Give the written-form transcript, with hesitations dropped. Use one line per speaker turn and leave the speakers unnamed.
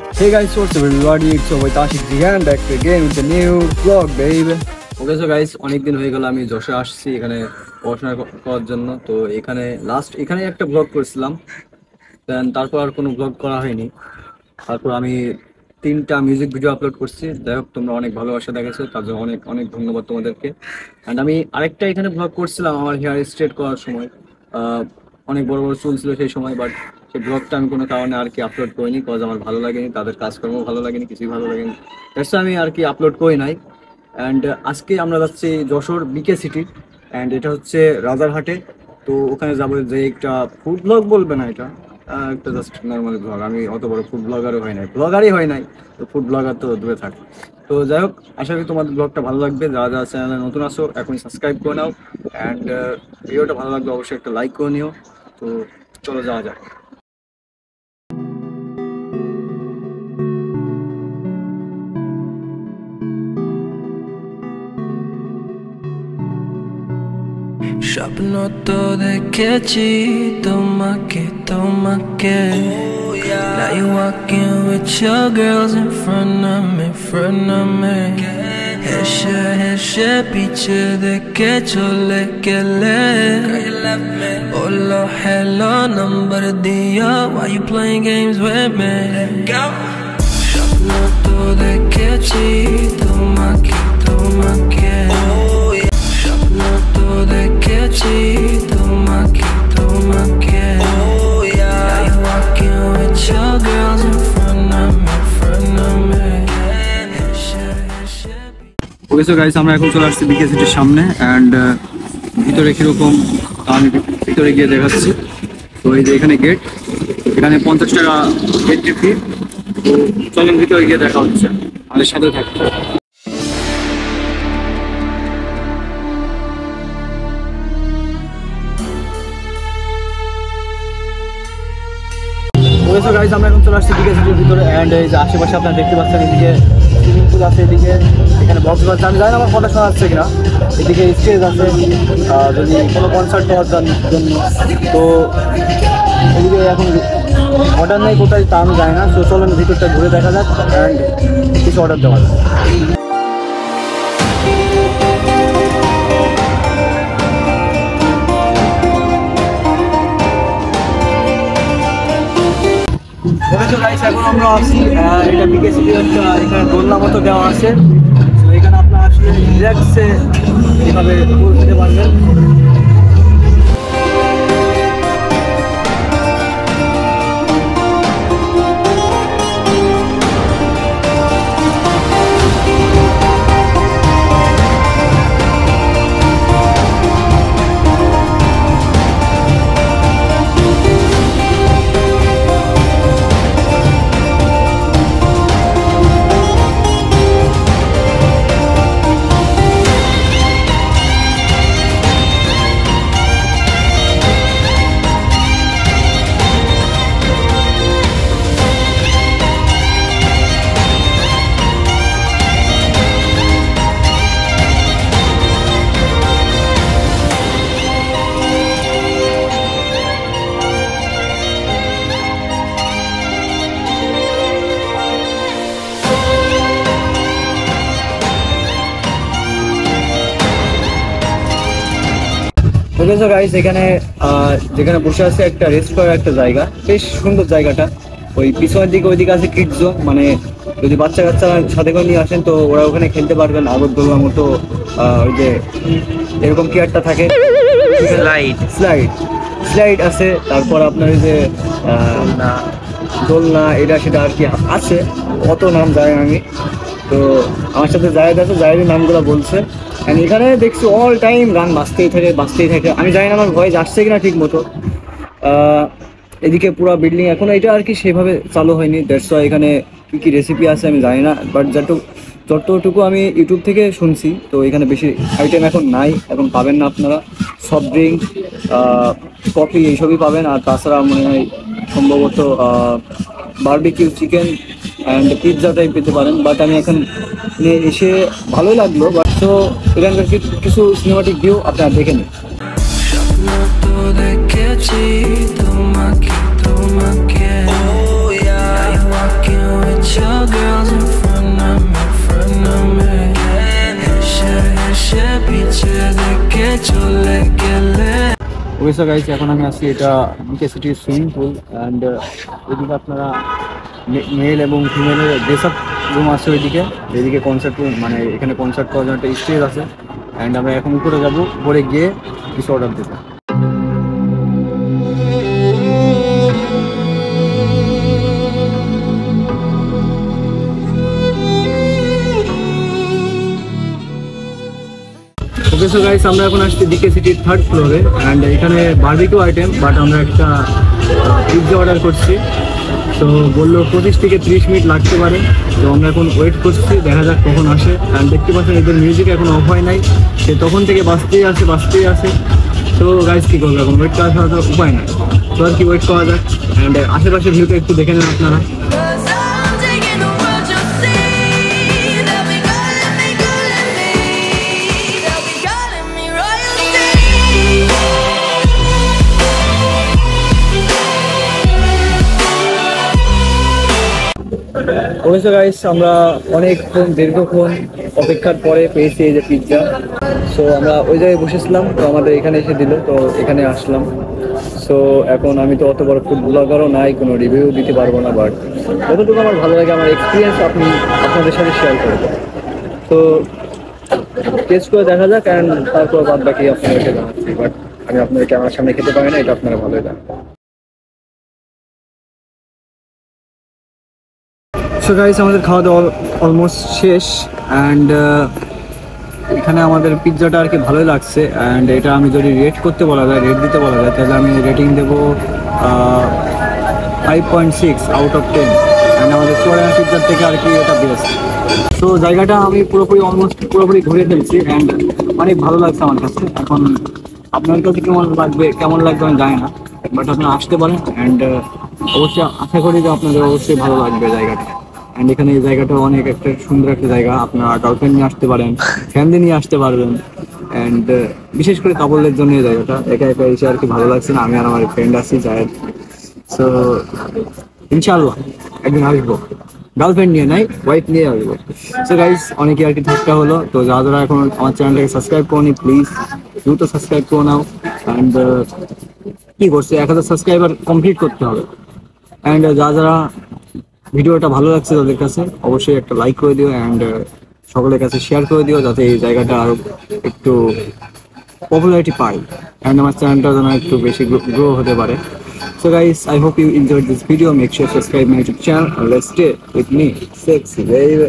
Hey guys, what's up everybody? It's your boy Tashik Jihan back again with a new vlog, baby. Okay, so guys, অনেক দিন হয়ে গেল আমি যশোরে আসছি এখানে পড়াশোনা করার জন্য। তো এখানে একটা ব্লগ করেছিলাম, দেন তারপর আর কোনো ব্লগ করা হয়নি। তারপর আমি 3টা মিউজিক ভিডিও আপলোড করছি। যাই হোক, তোমরা অনেক ভালোবাসা দেখেছো, তার জন্য অনেক অনেক ধন্যবাদ তোমাদেরকে। অ্যান্ড আমি আরেকটা এখানে ব্লগ করছিলাম আমার হেয়ার স্ট্রেট করার সময়। অনেক বড় বড় চুল ছিল সেই সময়, বাট সেই ব্লগটা আমি কোনো কারণে আর কি আপলোড করিনি, বিকজ আমার ভালো লাগেনি, তাদের কাজকর্ম ভালো লাগেনি, কিছুই ভালো লাগেনি, দ্যাটস আমি আর কি আপলোড করি নাই। অ্যান্ড আজকে আমরা যাচ্ছি যশোর বিকে সিটি, অ্যান্ড এটা হচ্ছে রাজারহাটে। তো ওখানে যাবো, যে একটা ফুড ব্লগ বলবে না, এটা একটা জাস্ট নর্মাল ব্লগ। আমি অত বড় ফুড ব্লগারও ব্লগারই হয় নাই, তো ফুড ব্লগার তো দূরে থাক। তো যাই হোক, আশা করি তোমাদের ব্লগটা ভালো লাগবে। যারা যারা চ্যানেলে নতুন আসো এখনই সাবস্ক্রাইব করে নাও, অ্যান্ড ভিডিওটা ভালো লাগলে অবশ্যই একটা লাইক করে নিও। তো চলো যাওয়া যাক।
স্বপ্ন তো দেখেছি তোমাকে Oh yeah. Now you walking with your girls in front of me হেসে পিছে দেখে চলে গেলে বলো hello number দিও, why you playing games with me? স্বপ্ন তো দেখেছি তোমাকে দেখেছি তোমাকে Oh yeah. Now you walking with your girls in front of me
okay, so guys, আমরা এখন চলে আসছি বিকে সিটির সামনে। অ্যান্ড ভিতরে কীরকম আমি ভিতরে গিয়ে দেখাচ্ছি। তো এই যে এখানে গেট, এখানে 50 টাকা এন্ট্রি ফি। তো চলেন ভিতরে গিয়ে দেখা হচ্ছে, আমাদের সাথে থাকতে। ওকে গাইস, আমরা এখন চলে আসছি বিকে সিটির ভিতরে। অ্যান্ড এই যে আশেপাশে আপনারা দেখতে পাচ্ছেন, এদিকে সুইমিং পুল আছে, এদিকে এখানে বক্স বাজছে। আমি জানি না আমার কথা শোনা যাচ্ছে কিনা। এদিকে স্টেজ আছে যদি কোনো কনসার্ট হওয়ার জন্য। তো এদিকে এখন অর্ডার নেই কোথায় তা আমি জানি না। তো চলেন ভিতরটা ঘুরে দেখা যাক, অ্যান্ড কিছু অর্ডার দেওয়া যাক। এখন আমরা আছি এটা বিকে সিটি, এখানে দোলনা মতো দেওয়া আছে। তো এখানে আপনার আসলে রিল্যাক্সে এইভাবে খেতে পারবেন। ওকে, সো গাইস, এখানে যেখানে বসে আছে একটা রেস্ট করার একটা জায়গা, বেশ সুন্দর জায়গাটা। ওই পিছনের দিকে ওইদিকে আছে কিডস জোন, মানে যদি বাচ্চা কাচ্চা সাথে করে নিয়ে আসেন তো ওরা ওখানে খেলতে পারবেন। আগর দোলনার মতো ওই যে এরকম চেয়ারটা থাকে, স্লাইড আছে। তারপর আপনার ওই যে দোলনা, এটা সেটা আর কি আছে, অত নাম জানি আমি। তো আমার সাথে জায়েদ আছে, জায়েদের নামগুলো বলছে। এখানে দেখছি অল টাইম গান বাজতেই থাকে। আমি জানি না আমার ভয়েস আসছে কিনা ঠিক মতো। এদিকে পুরো বিল্ডিং এখনো এটা আর কি সেভাবে চালু হয়নি, দ্যাটস ওয়াই এখানে কী কী রেসিপি আছে আমি জানি না, বাট যতটুকু আমি ইউটিউব থেকে শুনছি, তো এখানে বেশি আইটেম এখন নাই, এখন পাবেন না আপনারা। সফট ড্রিঙ্ক, কফি এইসবই পাবেন। আর তাছাড়া মনে হয় সম্ভবত বারবিকিউ চিকেন অ্যান্ড পিৎজাটাই পেতে পারেন। বাট আমি এখন এসে ভালোই লাগলো। বাট তো এখানকার কিছু সিনেমাটিক ভিউ আপনারা দেখে নিন।
তোমাকে Oh yeah. Now you're walking with
okay so guys, এখন আমি আছি এটা বিকে সিটির সুইমিং পুল অ্যান্ড ওইদিকে আপনারা মেল এবং ফিমেলের ড্রেস আপ রুম আছে ওইদিকে। এদিকে কনসার্ট রুম, মানে এখানে কনসার্ট করার জন্য একটা স্টেজ আছে। অ্যান্ড আমরা এখন উপরে যাবো, উপরে গিয়ে কিছু অর্ডার দেবো। ওকে সো গাইস, আমরা এখন আসছি ডিকে সিটির 3rd ফ্লোরে অ্যান্ড এখানে বারবিকিউ আইটেম, বাট আমরা একটা পিৎজা অর্ডার করছি। তো বললো 25 থেকে 30 মিনিট লাগতে পারে। তো আমরা এখন ওয়েট করছি, দেখা যাক কখন আসে। অ্যান্ড দেখতে পাচ্ছেন এদের মিউজিক এখন অফ হয় নাই, সে তখন থেকে বাজতেই আসে। তো গাইস কি করবো, এখন ওয়েট করা ছাড়া তো উপায় নাই। তো আর কি ওয়েট করা যাক। অ্যান্ড আশেপাশের ভিউটা একটু দেখে নেন আপনারা। অবশ্য গাইস, আমরা দীর্ঘক্ষণ অপেক্ষার পরে পেয়েছি এই যে পিৎজা। সো আমরা ওই জায়গায় বসেছিলাম, তো আমাদের এখানে এসে দিল, তো এখানে আসলাম। সো এখন আমি তো অত বড় ফুড ব্লগারও নাই, কোনো রিভিউ দিতে পারবো না, বাট যতটুকু আমার ভালো লাগে আমার এক্সপিরিয়েন্স আপনাদের সাথে শেয়ার করবো। তো টেস্ট করে দেখা যাক, অ্যান্ড তারপর বাদ বাকি আপনাদেরকে জানাচ্ছি। বাট আমি আপনাদেরকে আমার সামনে খেতে পারি না, এটা আপনারা ভালোই জানেন। সো গাইস, আমাদের খাওয়া দাওয়া অলমোস্ট শেষ অ্যান্ড এখানে আমাদের পিৎজাটা আর কি ভালোই লাগছে। অ্যান্ড এটা আমি যদি রেট দিতে বলা যায় তাহলে আমি রেটিং দেবো 5.6 আউট অফ 10। অ্যান্ড আমাদের কোরিয়ান পিৎজার থেকে আর কি এটা বেস্ট। তো জায়গাটা আমি পুরোপুরি ঘুরে ফেলছি অ্যান্ড অনেক ভালো লাগছে আমার কাছে। এখন আপনার কাছে কেমন লাগবে আমি জানি না, বাট আপনারা আসতে পারেন অ্যান্ড অবশ্যই আশা করি যে আপনাদের অবশ্যই ভালো লাগবে জায়গাটা। অ্যান্ড এখানে এই জায়গাটা অনেক একটা সুন্দর একটা জায়গা, আপনারা গার্লফ্রেন্ড নিয়ে আসতে পারেন, ফ্যামিলি নিয়ে আসতে পারবেন। অ্যান্ড বিশেষ করে কাপড়দের জন্য এই জায়গাটা একা এসে আর কি ভালো লাগছে না। আমি আর আমার ফ্রেন্ড আছি যাই। সো ইনশাআল্লাহ একদিন আসবো, গার্লফ্রেন্ড নিয়ে নাই, ওয়াইফ নিয়ে আসবো। সো গাইস, অনেকে আর কি ঠাট্টা হলো। তো যারা এখন আমার চ্যানেলটাকে সাবস্ক্রাইব করনি, প্লিজ দ্রুত সাবস্ক্রাইব করে নাও। অ্যান্ড কি করছে, 1000 সাবস্ক্রাইবার কমপ্লিট করতে হবে। অ্যান্ড যারা ভিডিওটা ভালো লাগছে তাদের কাছে অবশ্যই একটা লাইক করে দিও অ্যান্ড সকলের কাছে শেয়ার করে দিও, যাতে এই জায়গাটা আরো একটু পপুলারিটি পায় অ্যান্ড আমার চ্যানেলটা যেন একটু বেশি গ্রো হতে পারে। So guys, I hope you enjoyed this video. Make sure to subscribe my YouTube channel and let's stay with me, sexy baby.